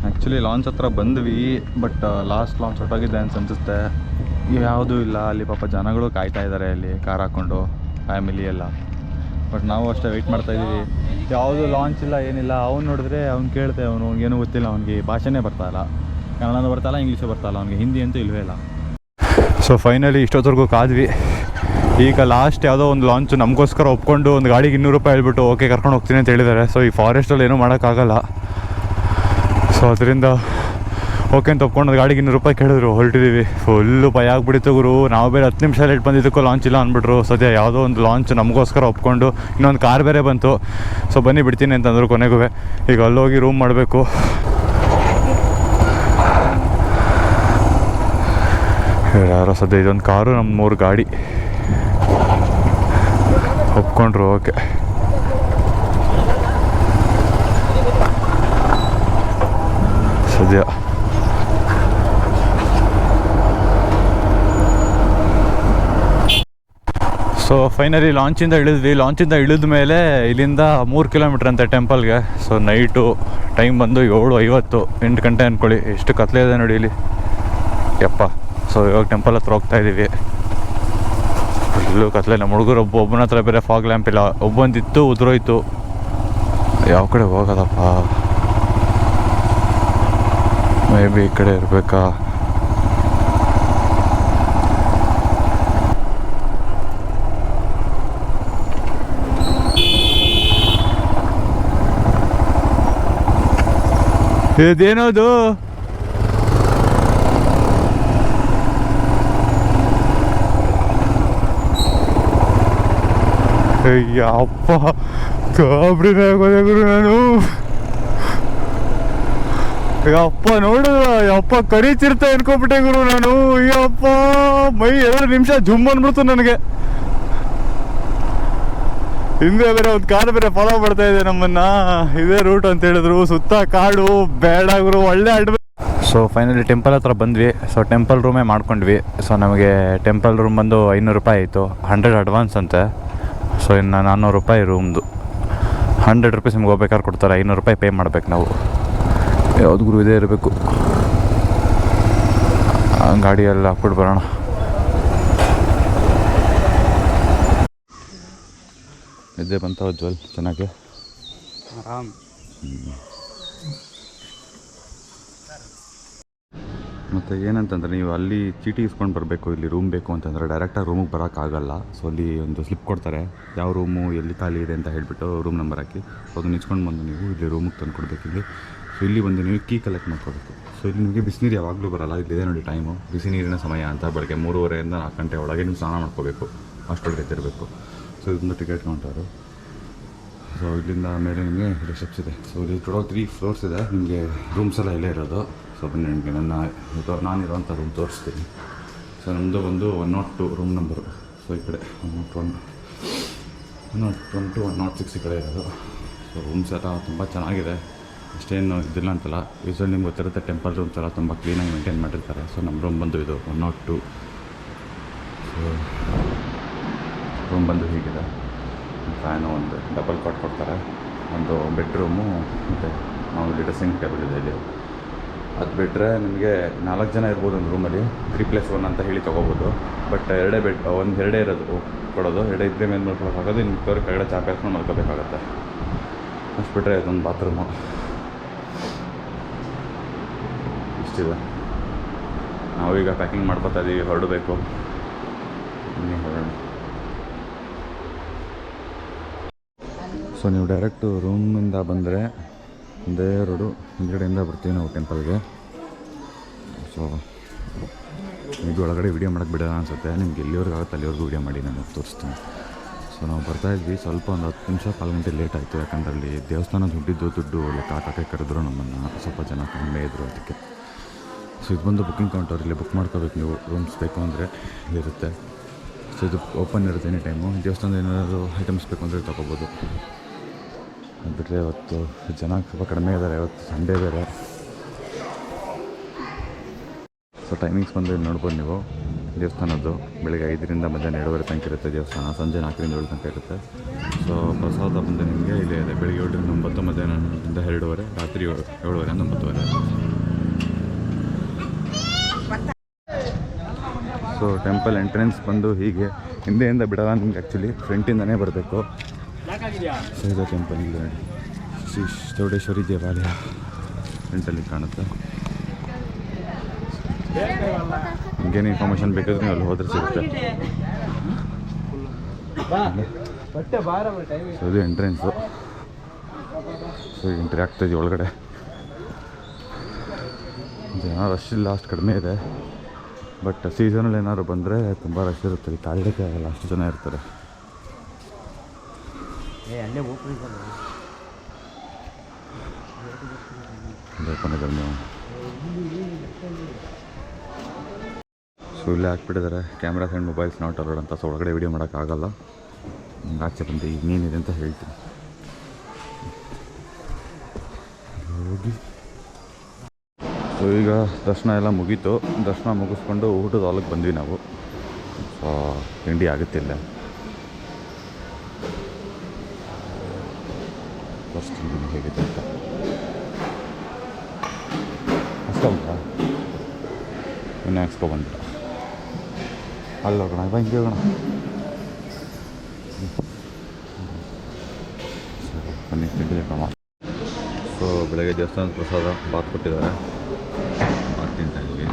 ಆ್ಯಕ್ಚುಲಿ ಲಾಂಚ್ ಹತ್ರ ಬಂದ್ವಿ, ಬಟ್ ಲಾಸ್ಟ್ ಲಾಂಚ್ ಹೊರಟೋಗಿದೆ ಅನ್ಸುತ್ತೆ. ಯಾವುದೂ ಇಲ್ಲ ಅಲ್ಲಿ. ಪಾಪ ಜನಗಳು ಕಾಯ್ತಾ ಇದ್ದಾರೆ ಅಲ್ಲಿ ಕಾರ್ ಹಾಕ್ಕೊಂಡು, ಫ್ಯಾಮಿಲಿ ಎಲ್ಲ. ಬಟ್ ನಾವು ಅಷ್ಟೇ ವೆಯ್ಟ್ ಮಾಡ್ತಾಯಿದ್ದೀವಿ. ಯಾವುದು ಲಾಂಚ್ ಇಲ್ಲ ಏನಿಲ್ಲ. ಅವ್ನು ನೋಡಿದ್ರೆ ಅವ್ನು ಕೇಳ್ತೆ, ಅವನು ಏನೂ ಗೊತ್ತಿಲ್ಲ, ಅವ್ನಿಗೆ ಭಾಷೆನೇ ಬರ್ತಾಯಿಲ್ಲ, ಕನ್ನಡನೂ ಬರ್ತಾಯಿಲ್ಲ, ಇಂಗ್ಲೀಷು ಬರ್ತಾಯಿಲ್ಲ, ಅವ್ನಿಗೆ ಹಿಂದಿ ಅಂತೂ ಇಲ್ಲವೇ ಇಲ್ಲ. ಸೊ ಫೈನಲಿ ಇಷ್ಟೊತ್ತವರೆಗೂ ಕಾದ್ವಿ. ಈಗ ಲಾಸ್ಟ್ ಯಾವುದೋ ಒಂದು ಲಾಂಚು ನಮಗೋಸ್ಕರ ಒಪ್ಕೊಂಡು ಒಂದು ಗಾಡಿಗೆ 200 ರೂಪಾಯಿ ಹೇಳ್ಬಿಟ್ಟು ಓಕೆ ಕರ್ಕೊಂಡು ಹೋಗ್ತೀನಿ ಅಂತ ಹೇಳಿದ್ದಾರೆ. ಸೊ ಈ ಫಾರೆಸ್ಟಲ್ಲಿ ಏನೂ ಮಾಡೋಕ್ಕಾಗಲ್ಲ. ಸೊ ಅದರಿಂದ ಓಕೆ ಅಂತ ಒಪ್ಕೊಂಡು ಗಾಡಿಗೆ 200 ರೂಪಾಯಿ ಕೇಳಿದ್ರು. ಹೊರಟಿದ್ದೀವಿ. ಫುಲ್ಲು ಭಯ ಆಗ್ಬಿಟ್ಟಿತ್ತು ಗುರು. ನಾವು ಬೇರೆ 10 ನಿಮಿಷ ಲೇಟ್ ಬಂದಿದ್ದಕ್ಕೂ ಲಾಂಚ್ ಇಲ್ಲ ಅಂದ್ಬಿಟ್ರು. ಸದ್ಯ ಯಾವುದೋ ಒಂದು ಲಾಂಚ್ ನಮಗೋಸ್ಕರ ಒಪ್ಕೊಂಡು ಇನ್ನೊಂದು ಕಾರ್ ಬೇರೆ ಬಂತು. ಸೊ ಬನ್ನಿ ಬಿಡ್ತೀನಿ ಅಂತಂದರು ಕೊನೆಗೂ. ಈಗ ಅಲ್ಲೋಗಿ ರೂಮ್ ಮಾಡಬೇಕು. ಯಾರೋ ಸದ್ಯ ಇದೊಂದು ಕಾರು, ನಮ್ಮ 3 ಗಾಡಿ ಒಪ್ಕೊಂಡ್ರು. ಓಕೆ ಸದ್ಯ ಸೊ ಫೈನಲಿ ಲಾಂಚಿಂದ ಇಳಿದ್ವಿ. ಲಾಂಚಿಂದ ಇಳಿದ ಮೇಲೆ ಇಲ್ಲಿಂದ 3 ಕಿಲೋಮೀಟ್ರ್ ಅಂತೆ ಟೆಂಪಲ್ಗೆ. ಸೊ ನೈಟು ಟೈಮ್ ಬಂದು 7:50, 8 ಗಂಟೆ ಅಂದ್ಕೊಳ್ಳಿ. ಎಷ್ಟು ಕತ್ಲೆ ಇದೆ ನೋಡಿ ಇಲ್ಲಿ ಯಪ್ಪ. ಸೊ ಇವಾಗ ಟೆಂಪಲ್ ಹತ್ರ ಹೋಗ್ತಾಯಿದ್ದೀವಿ. ಫುಲ್ಲು ಕತ್ಲೆ. ನಮ್ಮ ಹುಡುಗರು ಒಬ್ಬನ ಹತ್ರ ಬೇರೆ ಫಾಗ್ ಲ್ಯಾಂಪ್ ಇಲ್ಲ. ಒಬ್ಬಂದಿತ್ತು, ಉದುರೋಯ್ತು. ಯಾವ ಕಡೆ ಹೋಗೋದಪ್ಪ? ಮೇ ಬಿ ಈ ಕಡೆ ಇರಬೇಕಾ? ಇದೇನೋದು? ಅಯ್ಯಪ್ಪ ಗಾಬ್ರಿನೇ ಆಗೋದೆ ಗುರು ನಾನು. ಅಪ್ಪ ನೋಡಿದ್ರ ಯಪ್ಪ ಕರೀತಿರ್ತಾ ಅನ್ಕೊಬಿಟ್ಟೆ ಗುರು ನಾನು. ಅಯ್ಯಪ್ಪ ಮೈ 2 ನಿಮಿಷ ಜುಮ್ ಅಂದ್ಬಿಡ್ತು ನನಗೆ. ಹಿಂದೆ ಬೇರೆ ಒಂದು ಕಾರ್ ಬೇರೆ ಫಾಲೋ ಮಾಡ್ತಾ ಇದೆ ನಮ್ಮನ್ನ. ಇದೇ ರೂಟ್ ಅಂತ ಹೇಳಿದ್ರು. ಸುತ್ತ ಕಾಡು, ಬೇಡ ಗುರು, ಒಳ್ಳೆ ಅಡ್ವೆ. ಸೊ ಫೈನಲಿ ಟೆಂಪಲ್ ಹತ್ರ ಬಂದ್ವಿ. ಸೊ ಟೆಂಪಲ್ ರೂಮೇ ಮಾಡ್ಕೊಂಡ್ವಿ. ಸೊ ನಮಗೆ ಟೆಂಪಲ್ ರೂಮ್ ಬಂದು 500 ರೂಪಾಯಿ ಆಯಿತು. 100 ಅಡ್ವಾನ್ಸ್ ಅಂತೆ. ಸೊ ಇನ್ನು 400 ರೂಪಾಯಿ ರೂಮ್ದು. 100 ರೂಪೀಸ್ ನಿಮ್ಗೆ ಹೋಗ್ಬೇಕಾದ್ರೆ ಕೊಡ್ತಾರೆ. 500 ರೂಪಾಯಿ ಪೇ ಮಾಡ್ಬೇಕು ನಾವು. ಯಾವ್ದು ಗುರು ಇದೇ ಇರಬೇಕು. ಗಾಡಿಯೆಲ್ಲ ಹಾಕ್ಬಿಟ್ಟು ಬರೋಣ. ಇದೇ ಬಂತ ಜ್ವಲ್ ಚೆನ್ನಾಗಿ ಆರಾಮ್. ಮತ್ತು ಏನಂತಂದರೆ ನೀವು ಅಲ್ಲಿ ಚೀಟಿ ಇಸ್ಕೊಂಡು ಬರಬೇಕು. ಇಲ್ಲಿ ರೂಮ್ ಬೇಕು ಅಂತಂದರೆ ಡೈರೆಕ್ಟಾಗಿ ರೂಮಿಗೆ ಬರೋಕ್ಕಾಗಲ್ಲ. ಸೊ ಅಲ್ಲಿ ಒಂದು ಸ್ಲಿಪ್ ಕೊಡ್ತಾರೆ, ಯಾವ ರೂಮು ಎಲ್ಲಿ ಖಾಲಿ ಇದೆ ಅಂತ ಹೇಳಿಬಿಟ್ಟು ರೂಮ್ ನಂಬರ್ ಹಾಕಿ. ಸೊ ಅದನ್ನ ಇಸ್ಕೊಂಡು ಬಂದು ನೀವು ಇಲ್ಲಿ ರೂಮಿಗೆ ತಂದು ಕೊಡಬೇಕು. ಇಲ್ಲಿ ಸೊ ಇಲ್ಲಿ ಬಂದು ನೀವು ಕೀ ಕಲೆಕ್ಟ್ ಮಾಡ್ಕೋಬೇಕು. ಸೊ ಇಲ್ಲಿ ನಿಮಗೆ ಬಿಸಿನೀರು ಯಾವಾಗಲೂ ಬರೋಲ್ಲ. ಇಲ್ಲಿದೆ ನೋಡಿ ಟೈಮು, ಬಿಸಿ ನೀರಿನ ಸಮಯ ಅಂತ. ಬೆಳಗ್ಗೆ 3:30ಯಿಂದ 4 ಗಂಟೆ ಒಳಗೆ ನೀವು ಸ್ನಾನ ಮಾಡ್ಕೋಬೇಕು. ಅಷ್ಟೊಳಗೆ ಎತ್ತಿರಬೇಕು. ಸೊ ಇದೊಂದು ಟಿಕೆಟ್ ಕೌಂಟರು. ಸೊ ಇಲ್ಲಿಂದ ಮೇಲೆ ನಿಮಗೆ ರಿಸೆಪ್ಸ್ ಇದೆ. ಸೊ ಇಲ್ಲಿ ಟೋಟಲ್ 3 ಫ್ಲೋರ್ಸ್ ಇದೆ. ನಿಮಗೆ ರೂಮ್ಸ್ ಎಲ್ಲ ಇಲ್ಲೇ ಇರೋದು. ಸೊ ಬನ್ನಿ ನಿಮಗೆ ನಾನಿರೋಂಥ ರೂಮ್ ತೋರಿಸ್ತೀನಿ. ಸೊ ನಮ್ಮದು ಬಂದು 102 ರೂಮ್ ನಂಬರು. ಸೊ ಈ ಕಡೆ 101, 101 to 106 ಈ ಕಡೆ ಇರೋದು. ಸೊ ರೂಮ್ಸ್ ಎಲ್ಲ ತುಂಬ ಚೆನ್ನಾಗಿದೆ. ಅಷ್ಟೇನು ಇದಿಲ್ಲ ಅಂತಲ್ಲ. ಯೂಸ್ವಲಿ ನಿಮ್ಗೆ ಗೊತ್ತಿರುತ್ತೆ ಟೆಂಪಲ್ ರೂಮ್ಸ್ ಎಲ್ಲ ತುಂಬ ಕ್ಲೀನಾಗಿ ಮೇಂಟೈನ್ ಮಾಡಿರ್ತಾರೆ. ಸೊ ನಮ್ಮ ರೂಮ್ ಬಂದು ಇದು 102. ಸೊ ರೂಮ್ ಬಂದು ಹೀಗಿದೆ. ಫ್ಯಾನು, ಒಂದು ಡಬಲ್ ಕಾಟ್ ಕೊಡ್ತಾರೆ, ಒಂದು ಬೆಡ್ರೂಮು, ಮತ್ತು ಮಾಮೂಲಿ ಡ್ರೆಸ್ಸಿಂಗ್ ಟೇಬಲ್ ಇದೆ ಇಲ್ಲಿ. ಅದು ಬಿಟ್ಟರೆ ನಿಮಗೆ 4 ಜನ ಇರ್ಬೋದು ಒಂದು ರೂಮಲ್ಲಿ. 3+1 ಅಂತ ಹೇಳಿ ತೊಗೋಬೋದು. ಬಟ್ 2 ಬೆಡ್, ಎರಡೇ ಇರೋದು ಕೊಡೋದು. 2 ಇದ್ದರೆ ಮೇಲೆ ಮಾಡ್ಕೊಳಕ್ಕಾಗೋದು. ಇನ್ನು ತೋರಿ ಕೆಳಗಡೆ ಚಾಪೆ ಹಾಕ್ಕೊಂಡು ಮಲ್ಕೋಬೇಕಾಗತ್ತೆ. ಅಷ್ಟು ಬಿಟ್ಟರೆ ಇದೊಂದು ಬಾತ್ರೂಮು ಇಷ್ಟಿದೆ. ನಾವೀಗ ಪ್ಯಾಕಿಂಗ್ ಮಾಡ್ಕೊತಾ ಇದ್ದೀವಿ, ಹೊರಡಬೇಕು. ಹೊರಡೋಣ. ಸೊ ನೀವು ಡೈರೆಕ್ಟು ರೂಮಿಂದ ಬಂದರೆ ಒಂದೇ ರೋಡು, ಹಿಂದ್ಗಡೆಯಿಂದ ಬರ್ತೀವಿ ನಾವು ಟೆಂಪಲ್ಗೆ. ಸೊ ಇದು ಒಳಗಡೆ ವೀಡಿಯೋ ಮಾಡೋಕ್ಕೆ ಬಿಡೋಣ ಅನಿಸುತ್ತೆ. ನಿಮ್ಗೆ ಎಲ್ಲಿವರೆಗೂ ಆಗುತ್ತೆ ಅಲ್ಲಿವರೆಗೂ ವೀಡಿಯೋ ಮಾಡಿ ನಾನು ತೋರಿಸ್ತೀನಿ. ಸೊ ನಾವು ಬರ್ತಾಯಿದ್ವಿ, ಸ್ವಲ್ಪ ಒಂದು 10 ನಿಮಿಷ 4 ಗಂಟೆ ಲೇಟ್ ಆಯಿತು. ಯಾಕಂದರೆ ಅಲ್ಲಿ ದೇವಸ್ಥಾನ ದುಡ್ಡು ಲೆಕ್ಕ ಹಾಕೋಕ್ಕೆ ಕರೆದ್ರು ನಮ್ಮನ್ನು. ಸ್ವಲ್ಪ ಜನ ಕಡಿಮೆ ಇದ್ದರು ಅದಕ್ಕೆ. ಸೊ ಇದು ಬಂದು ಬುಕ್ಕಿಂಗ್ ಕೌಂಟರ್. ಇಲ್ಲಿ ಬುಕ್ ಮಾಡ್ಕೋಬೇಕು ನೀವು. ರೂಮ್ಸ್ ಬೇಕು ಅಂದರೆ ಇಲ್ಲಿರುತ್ತೆ. ಸೊ ಇದು ಓಪನ್ ಇರುತ್ತೆ ಎನಿ ಟೈಮು. ದೇವಸ್ಥಾನದ ಏನಾದರೂ ಐಟಮ್ಸ್ ಬೇಕು ಅಂದರೆ ತೊಗೋಬೋದು. ಅದು ಬಿಟ್ಟರೆ ಇವತ್ತು ಜನ ಸ್ವಲ್ಪ ಕಡಿಮೆ ಇದ್ದಾರೆ. ಇವತ್ತು ಸಂಡೇ ಬೇರೆ. ಸೊ ಟೈಮಿಂಗ್ಸ್ ಬಂದು ನೋಡ್ಬೋದು ನೀವು ದೇವಸ್ಥಾನದ್ದು. ಬೆಳಗ್ಗೆ 5ರಿಂದ ಮಧ್ಯಾಹ್ನ 2:30 ತನಕ ಇರುತ್ತೆ ದೇವಸ್ಥಾನ. ಸಂಜೆ 4ರಿಂದ 7 ತನಕ ಇರುತ್ತೆ. ಸೊ ಪ್ರಸಾದ ಬಂದು ನಿಮಗೆ ಇಲ್ಲೇ ಇದೆ. ಬೆಳಗ್ಗೆ 7ರಿಂದ 9, ಮಧ್ಯಾಹ್ನ 2:30, ರಾತ್ರಿ 7:30 9:30. ಸೊ ಟೆಂಪಲ್ ಎಂಟ್ರೆನ್ಸ್ ಬಂದು ಹೀಗೆ. ಹಿಂದೆಯಿಂದ ಬಿಡಲ್ಲ ನಿಮ್ಗೆ. ಆ್ಯಕ್ಚುಲಿ ಫ್ರಂಟಿಂದನೇ ಬರಬೇಕು. ಸೈದ ಟೆಂಪಲ್ ಇದೆ ನೋಡಿ, ಶ್ರೀ ಚೌಡೇಶ್ವರಿ ದೇವಾಲಯ ಫ್ರಂಟಲ್ಲಿ ಕಾಣುತ್ತೆ. ನಿಮಗೇನು ಇನ್ಫಾರ್ಮೇಷನ್ ಬೇಕಾದ್ರೆ ನೀವು ಅಲ್ಲಿ ಹೋದ್ರೆ ಸಿಗುತ್ತೆ. ಸೊ ಇದು ಎಂಟ್ರೆನ್ಸು. ಸೊ ಎಂಟ್ರಿ ಆಗ್ತಾಯಿದೆ ಒಳಗಡೆ. ಜನ ರಶ್ ಇಲ್ಲ, ಅಷ್ಟು ಕಡಿಮೆ ಇದೆ. ಬಟ್ ಸೀಸನಲ್ಲಿ ಏನಾದ್ರು ಬಂದರೆ ತುಂಬ ರಶ್ ಇರುತ್ತೆ, ಕಾಲಿಡೋಕ್ಕೆ ಆಗಲ್ಲ, ಅಷ್ಟು ಜನ ಇರ್ತಾರೆ. ಸೊ ಇಲ್ಲೇ ಹಾಕ್ಬಿಟ್ಟಿದ್ದಾರೆ cameras and mobiles not allowed ಅಂತ. ಸೊ ಒಳಗಡೆ ವೀಡಿಯೋ ಮಾಡೋಕ್ಕಾಗಲ್ಲ. ಹಂಗೆ ಆಚೆ ಬಂದು ಈಗ ನೀನಿದೆ ಅಂತ ಹೇಳ್ತೀನಿ. ಹೋಗಿ ಸೊ ಈಗ ದರ್ಶನ ಎಲ್ಲ ಮುಗೀತು. ದರ್ಶನ ಮುಗಿಸ್ಕೊಂಡು ಊಟದ ಹಾಲಕ್ಕೆ ಬಂದ್ವಿ ನಾವು. ಸೊ ತಿಂಡಿ ಆಗುತ್ತಿಲ್ಲ, ತೋರಿಸ್ತೀನಿ ಹೇಗಿದೆ ಅಂತ. ಅಷ್ಟಲ್ವಾ ಇನ್ನೂ ಹಾಕ್ಸ್ಕೊಬಂದಿಲ್ಲ. ಅಲ್ಲಿ ಹೋಗೋಣ, ಹಿಂಗೆ ಹೋಗೋಣ. ಬನ್ನಿ ತಿಂಡಿ ತಗೊಂಡು. ಸೊ ಬೆಳಗ್ಗೆ ದೇವಸ್ಥಾನದ ಪ್ರಸಾದ ಬಾತ್ ಕೊಟ್ಟಿದ್ದಾರೆ, ಬಾತ್ ತಿಂತಾ ಇದ್ವಿ.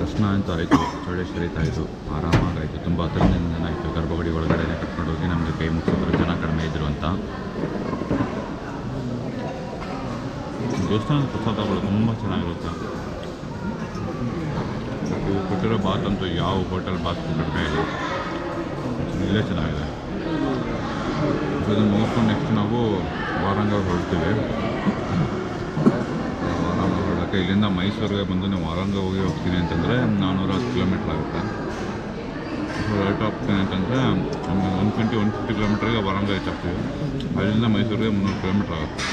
ದರ್ಶನ ಅಂತ ಆಯಿತು, ಚೌಡೇಶ್ವರಿ ಆಯಿತು, ಆರಾಮಾಗಾಯಿತು. ತುಂಬ ಹತ್ತಿರದಿಂದ ಆಯಿತು. ಗರ್ಭಗುಡಿ ಒಳಗಡೆ ಕರ್ಕೊಂಡು ಹೋಗಿ ನಮಗೆ ಕೈ ಮುಗಿಸಿದ್ರು, ಜನ ಕಡಿಮೆ ಇದ್ದರು ಅಂತ. ದೇವಸ್ಥಾನದ ಪ್ರಸಾದಗಳು ತುಂಬ ಚೆನ್ನಾಗಿರುತ್ತೆ. ಇವು ಕೊಟ್ಟಿರೋ ಬಾತ್ ಅಂತೂ ಯಾವ ಹೋಟೆಲ್ ಬಾತ್ ಕಡಿಮೆ ಇಲ್ಲ, ಇಲ್ಲೇ ಚೆನ್ನಾಗಿದೆ. ಇದನ್ನು ಮುಗಿಸ್ಕೊಂಡು ನೆಕ್ಸ್ಟ್ ನಾವು ವಾರಂಗ ಹೊರಡ್ತೀವಿ. ವಾರಂಗ ಹೊರಡೋಕ್ಕೆ ಇಲ್ಲಿಂದ ಮೈಸೂರಿಗೆ ಬಂದು ನೀವು ವಾರಂಗ ಹೋಗ್ತೀನಿ ಅಂತಂದರೆ 410 ಕಿಲೋಮೀಟ್ರ್ ಆಗುತ್ತೆ. ಲೇಟ್ ಹೋಗ್ತೀನಿ ಅಂತಂದರೆ 150 ಕಿಲೋಮೀಟ್ರಿಗೆ ವಾರಂಗ ರೀಚ್ ಆಗ್ತೀವಿ. ಅಲ್ಲಿಂದ ಮೈಸೂರಿಗೆ 300 ಕಿಲೋಮೀಟ್ರ್ ಆಗುತ್ತೆ.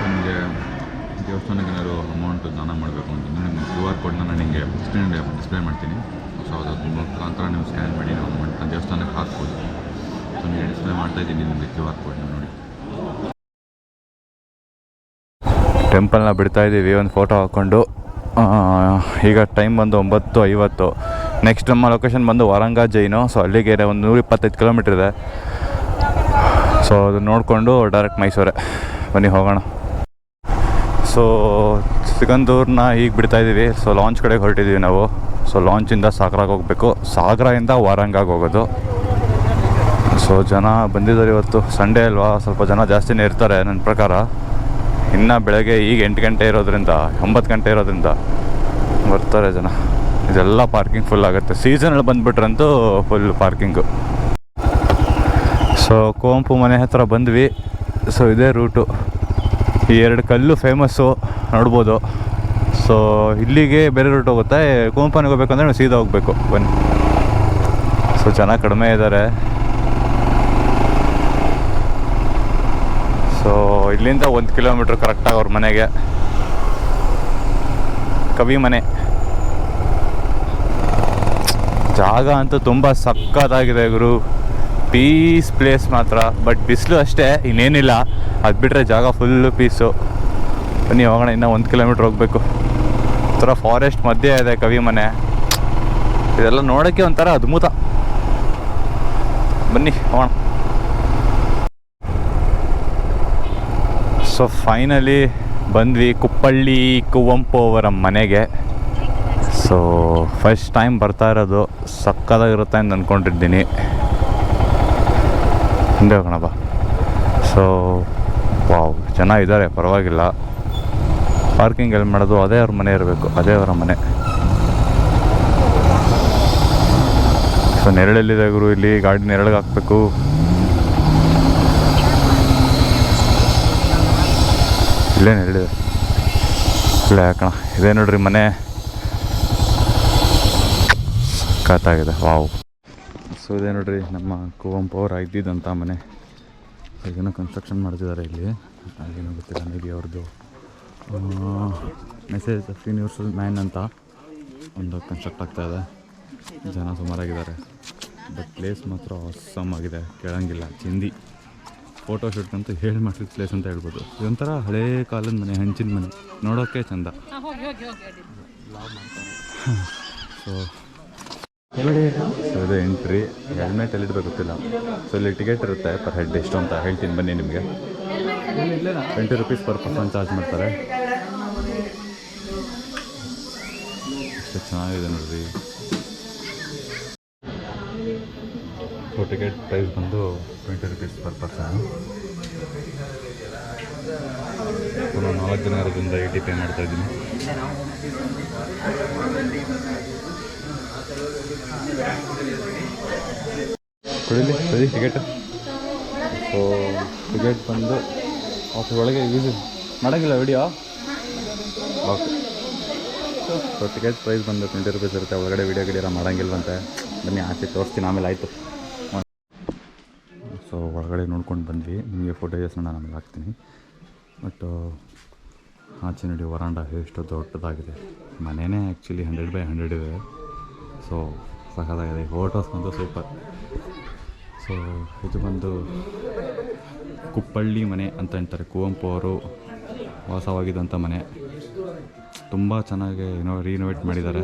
ನಿಮಗೆ ದೇವಸ್ಥಾನಕ್ಕೆ ಏನಾದ್ರು ಅಮೌಂಟ್ ದಾನ ಮಾಡಬೇಕು ಅಂತಂದರೆ ನಿಮ್ಮ QR ಕೋಡ್ನ ನಾನು ನಿಮಗೆ ಸ್ಕ್ರೀನ್ ಡಿಸ್ಪ್ಲೇ ಮಾಡ್ತೀನಿ. ಸೊ ಅದು ಮುಖಾಂತರ ನೀವು ಸ್ಕ್ಯಾನ್ ಮಾಡಿ ನಾವು ಅಮೌಂಟ್ನ ದೇವಸ್ಥಾನಕ್ಕೆ ಹಾಕ್ಬೋದು. ಸೊ ನೀವು ಡಿಸ್ಪ್ಲೇ ಮಾಡ್ತಾಯಿದ್ದೀನಿ ನಿಮಗೆ QR ಕೋಡ್ನ ನೋಡಿ. ಟೆಂಪಲ್ನ ಬಿಡ್ತಾಯಿದ್ದೀವಿ ಒಂದು ಫೋಟೋ ಹಾಕ್ಕೊಂಡು. ಈಗ ಟೈಮ್ ಬಂದು 9:50. ನೆಕ್ಸ್ಟ್ ನಮ್ಮ ಲೊಕೇಶನ್ ಬಂದು ವಾರಂಗ ಜೈನು. ಸೊ ಅಲ್ಲಿಗೆ ಒಂದು 125 ಕಿಲೋಮೀಟ್ರ್ ಇದೆ. ಸೊ ಅದು ನೋಡಿಕೊಂಡು ಡೈರೆಕ್ಟ್ ಮೈಸೂರೇ. ಬನ್ನಿ ಹೋಗೋಣ. ಸೊ ಸಿಗಂದೂರನ್ನ ಈಗ ಬಿಡ್ತಾಯಿದ್ದೀವಿ. ಸೊ ಲಾಂಚ್ ಕಡೆಗೆ ಹೊರಟಿದ್ದೀವಿ ನಾವು. ಸೊ ಲಾಂಚಿಂದ ಸಾಗರಾಗೆ ಹೋಗಬೇಕು, ಸಾಗರದಿಂದ ವಾರಂಗಾಗೆ ಹೋಗೋದು. ಸೊ ಜನ ಬಂದಿದ್ದಾರೆ, ಇವತ್ತು ಸಂಡೇ ಅಲ್ವಾ, ಸ್ವಲ್ಪ ಜನ ಜಾಸ್ತಿನೇ ಇರ್ತಾರೆ ನನ್ನ ಪ್ರಕಾರ. ಇನ್ನು ಬೆಳಗ್ಗೆ ಈಗ 8 ಗಂಟೆ ಇರೋದ್ರಿಂದ 9 ಗಂಟೆ ಇರೋದ್ರಿಂದ ಬರ್ತಾರೆ ಜನ. ಇದೆಲ್ಲ ಪಾರ್ಕಿಂಗ್ ಫುಲ್ ಆಗುತ್ತೆ. ಸೀಸನಲ್ಲಿ ಬಂದುಬಿಟ್ರಂತೂ ಫುಲ್ ಪಾರ್ಕಿಂಗು. ಸೊ ಕುವೆಂಪು ಮನೆ ಹತ್ರ ಬಂದ್ವಿ. ಸೊ ಇದೇ ರೂಟು. ಈ 2 ಕಲ್ಲು ಫೇಮಸ್ಸು ನೋಡ್ಬೋದು. ಸೊ ಇಲ್ಲಿಗೆ ಬೇರೆ ರೂಟ್ ಹೋಗುತ್ತೆ. ಕುವೆಂಪುನಿಗೆ ಹೋಗ್ಬೇಕಂದ್ರೆ ನಾವು ಸೀದಾ ಹೋಗಬೇಕು. ಬನ್ನಿ. ಸೊ ಜನ ಕಡಿಮೆ ಇದ್ದಾರೆ. ಸೊ ಇಲ್ಲಿಂದ 1 ಕಿಲೋಮೀಟ್ರ್ ಕರೆಕ್ಟಾಗಿ ಅವ್ರ ಮನೆಗೆ. ಕವಿ ಮನೆ ಜಾಗ ಅಂತೂ ತುಂಬ ಸಕ್ಕತ್ತಾಗಿದೆ ಗುರು. ಪೀಸ್ ಪ್ಲೇಸ್ ಮಾತ್ರ. ಬಟ್ ಬಿಸಿಲು ಅಷ್ಟೇ, ಇನ್ನೇನಿಲ್ಲ. ಅದು ಬಿಟ್ಟರೆ ಜಾಗ ಫುಲ್ಲು ಪೀಸು. ಬನ್ನಿ ಹೋಗೋಣ. ಇನ್ನೂ 1 ಕಿಲೋಮೀಟ್ರ್ ಹೋಗಬೇಕು. ಒಂಥರ ಫಾರೆಸ್ಟ್ ಮಧ್ಯೆ ಇದೆ ಕವಿ ಮನೆ. ಇದೆಲ್ಲ ನೋಡೋಕ್ಕೆ ಒಂಥರ ಅದ್ಭುತ. ಬನ್ನಿ ಹೋಗೋಣ. ಸೊ ಫೈನಲಿ ಬಂದ್ವಿ ಕುಪ್ಪಳ್ಳಿ ಕುವೆಂಪು ಅವರ ಮನೆಗೆ. ಸೊ ಫಸ್ಟ್ ಟೈಮ್ ಬರ್ತಾ ಇರೋದು. ಸಕ್ಕತ್ತಾಗಿರುತ್ತೆ ಅಂತ ಅಂದ್ಕೊಂಡಿದ್ದೀನಿ. ಹಿಂದೆ ಹೋಗೋಣ ಬಾ. ಸೊ ವಾವ್, ಜನ ಇದ್ದಾರೆ, ಪರವಾಗಿಲ್ಲ. ಪಾರ್ಕಿಂಗ್ ಎಲ್ಲಿ ಮಾಡೋದು, ಅದೇ ಅವ್ರ ಮನೆ ಇರಬೇಕು, ಅದೇ ಅವರ ಮನೆ. ಸೊ ನೆರಳಲ್ಲಿದೆ ಗುರು. ಇಲ್ಲಿ ಗಾಡಿ ನೆರಳಿಗೆ ಹಾಕಬೇಕು. ಇಲ್ಲೇ ನೆರಳಿದೆ, ಇಲ್ಲೇ ಹಾಕೋಣ. ಇದೇ ನೋಡ್ರಿ ಮನೆ, ಸಕ್ಕತ್ತಾಗಿದೆ. ವಾವ್. ಸೊ ಇದೇ ನೋಡ್ರಿ ನಮ್ಮ ಕುವೆಂಪು ಅವ್ರು ಇದ್ದಿದ್ದಂಥ ಮನೆ. ಈಗೇನೋ ಕನ್ಸ್ಟ್ರಕ್ಷನ್ ಮಾಡ್ತಿದ್ದಾರೆ ಇಲ್ಲಿ. ಅದೇನೋ ಗೊತ್ತಿಲ್ಲ, ಮೇ ಬಿ ಅವ್ರದ್ದು ಮೆಸೇಜ್ ಆಫ್ ಯೂನಿವರ್ಸಲ್ ಮ್ಯಾನ್ ಅಂತ ಒಂದು ಕನ್ಸ್ಟ್ರಕ್ಟ್ ಆಗ್ತಾಯಿದೆ. ಜನ ಸುಮಾರಾಗಿದ್ದಾರೆ. ಬಟ್ ಪ್ಲೇಸ್ ಮಾತ್ರ ಆಸಮ್ ಆಗಿದೆ, ಕೇಳೋಂಗಿಲ್ಲ. ಚಿಂದಿ ಫೋಟೋಶೂಟ್ ಅಂತೂ ಹೇಳಿ ಮಾಡಿಸಿದ ಪ್ಲೇಸ್ ಅಂತ ಹೇಳ್ಬೋದು. ಇದೊಂಥರ ಹಳೇ ಕಾಲದ ಮನೆ, ಹಂಚಿನ ಮನೆ, ನೋಡೋಕ್ಕೆ ಚೆಂದ. ಸೊ ಇದು ಎಂಟ್ರಿ. ಹೆಲ್ಮೆಟ್ ಎಲ್ಲಿಡಬೇಕು ಗೊತ್ತಿಲ್ಲ. ಸೊ ಇಲ್ಲಿ ಟಿಕೆಟ್ ಇರುತ್ತೆ ಪರ್ ಹೆಡ್ ಎಷ್ಟು ಅಂತ ಹೇಳ್ತೀನಿ ಬನ್ನಿ ನಿಮಗೆ. 20 ರೂಪೀಸ್ ಪರ್ ಪರ್ಸನ್ ಚಾರ್ಜ್ ಮಾಡ್ತಾರೆ. ಎಷ್ಟು ಚೆನ್ನಾಗಿದೆ ನೋಡ್ರಿ. ಸೊ ಟಿಕೆಟ್ ಪ್ರೈಸ್ ಬಂದು 20 ರೂಪೀಸ್ ಪರ್ ಪರ್ಸನ್. ನಾನು 4 ಜನ ಇರೋದ್ರಿಂದ 80 ಪೇ ಮಾಡ್ತಾ ಇದ್ದೀನಿ. ಕೊಡಿಲಿ ಟಿಕೆಟ್. ಸೊ ಟಿಕೆಟ್ ಬಂದು ಒಳಗೆ ಯೂಸ್ ಮಾಡೋಂಗಿಲ್ಲ video. Okay. So ticket price ಬಂದು 20 ರೂಪೀಸ್ ಇರುತ್ತೆ. ಒಳಗಡೆ ವಿಡಿಯೋ ಗಿಡಿಯೋ ಮಾಡೋಂಗಿಲ್ವಂತೆ. ಬನ್ನಿ ಆಚೆ ತೋರಿಸ್ತೀನಿ ಆಮೇಲೆ. ಆಯಿತು. ಸೊ ಒಳಗಡೆ ನೋಡ್ಕೊಂಡು ಬಂದ್ವಿ. ನಿಮಗೆ ಫೋಟೋಸನ್ನ ನಾನು ಆಮೇಲೆ ಹಾಕ್ತೀನಿ. ಬಟ್ ಆಚೆ ನೋಡಿ ವರಾಂಡ ಎಷ್ಟು ದೊಡ್ಡದಾಗಿದೆ. ಮನೆಯೇ ಆ್ಯಕ್ಚುಲಿ 100x100 ಇದೆ. ಸೊ ಸಖತ್ತಾಗಿದೆ. ಫೋಟೋಸ್ ಬಂದು ಸೂಪರ್. ಸೊ ಇದು ಬಂದು ಕುಪ್ಪಳ್ಳಿ ಮನೆ ಅಂತ ಹೇಳ್ತಾರೆ. ಕುವೆಂಪು ಅವರು ವಾಸವಾಗಿದ್ದಂಥ ಮನೆ. ತುಂಬ ಚೆನ್ನಾಗಿ ರೀನೋವೇಟ್ ಮಾಡಿದ್ದಾರೆ.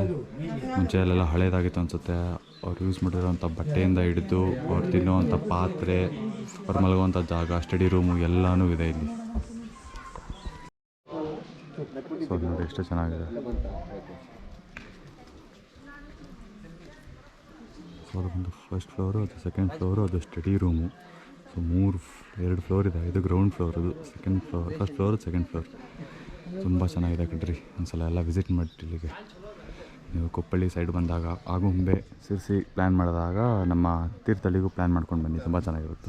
ಮುಂಚೆ ಅಲ್ಲೆಲ್ಲ ಹಳೇದಾಗಿತ್ತು ಅನಿಸುತ್ತೆ. ಅವ್ರು ಯೂಸ್ ಮಾಡಿರೋವಂಥ ಬಟ್ಟೆಯಿಂದ ಹಿಡಿದು ಅವ್ರು ತಿನ್ನುವಂಥ ಪಾತ್ರೆ, ಅವ್ರು ಮಲಗುವಂಥ ಜಾಗ, ಸ್ಟಡಿ ರೂಮು ಎಲ್ಲನೂ ಇದೆ ಇಲ್ಲಿ. ಸೊ ನೋಡಿ ಎಷ್ಟು ಚೆನ್ನಾಗಿದೆ. ಸೊ ಅದು ಒಂದು ಫಸ್ಟ್ ಫ್ಲೋರು, ಅದು ಸೆಕೆಂಡ್ ಫ್ಲೋರು, ಅದು ಸ್ಟಡಿ ರೂಮು. ಸೊ 2 ಫ್ಲೋರ್ ಇದೆ. ಇದು ಗ್ರೌಂಡ್ ಫ್ಲೋರ್, ಅದು second floor. First floor second floor. ತುಂಬ ಚೆನ್ನಾಗಿದೆ ಕಣ್ರಿ. ಒಂದ್ಸಲ ಎಲ್ಲ ವಿಸಿಟ್ ಮಾಡಿರಿ ಇಲ್ಲಿಗೆ. ನೀವು ಕೊಪ್ಪಳ್ಳಿ ಸೈಡ್ ಬಂದಾಗ, ಆಗುಂಬೆ, ಶಿರ್ಸಿ ಪ್ಲ್ಯಾನ್ ಮಾಡಿದಾಗ ನಮ್ಮ ತೀರ್ಥಹಳ್ಳಿಗೂ ಪ್ಲ್ಯಾನ್ ಮಾಡ್ಕೊಂಡು ಬನ್ನಿ. ತುಂಬ ಚೆನ್ನಾಗಿರುತ್ತೆ.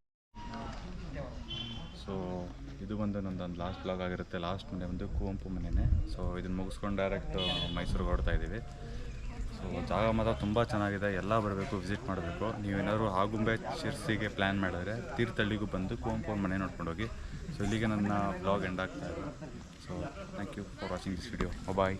ಸೊ ಇದು ಬಂದು ನನ್ನದೊಂದು ಲಾಸ್ಟ್ ಬ್ಲಾಗ್ ಆಗಿರುತ್ತೆ. ಲಾಸ್ಟ್ ಮನೆ ಬಂದು ಕುವೆಂಪು ಮನೆಯೇ. ಸೊ ಇದನ್ನು ಮುಗಿಸ್ಕೊಂಡು ಡೈರೆಕ್ಟ್ ಮೈಸೂರಿಗೆ ಹೊರಡ್ತಾ ಇದ್ದೀವಿ. ಸೊ ಜಾಗ ಮಾತ್ರ ತುಂಬ ಚೆನ್ನಾಗಿದೆ. ಎಲ್ಲ ಬರಬೇಕು, ವಿಸಿಟ್ ಮಾಡಬೇಕು. ನೀವೇನಾದರೂ ಆಗುಂಬೆ ಶಿರ್ಸಿಗೆ ಪ್ಲ್ಯಾನ್ ಮಾಡಿದ್ರೆ ತೀರ್ಥಹಳ್ಳಿಗೂ ಬಂದು ಕುವೆಂಪು ಅವ್ರ ಮನೆ ನೋಡ್ಕೊಂಡು ಹೋಗಿ. ಸೊ ಇಲ್ಲಿಗೆ ನನ್ನ ಬ್ಲಾಗ್ ಎಂಡ್ ಆಗ್ತಾ ಇದೆ. So thank you for watching this video. Bye.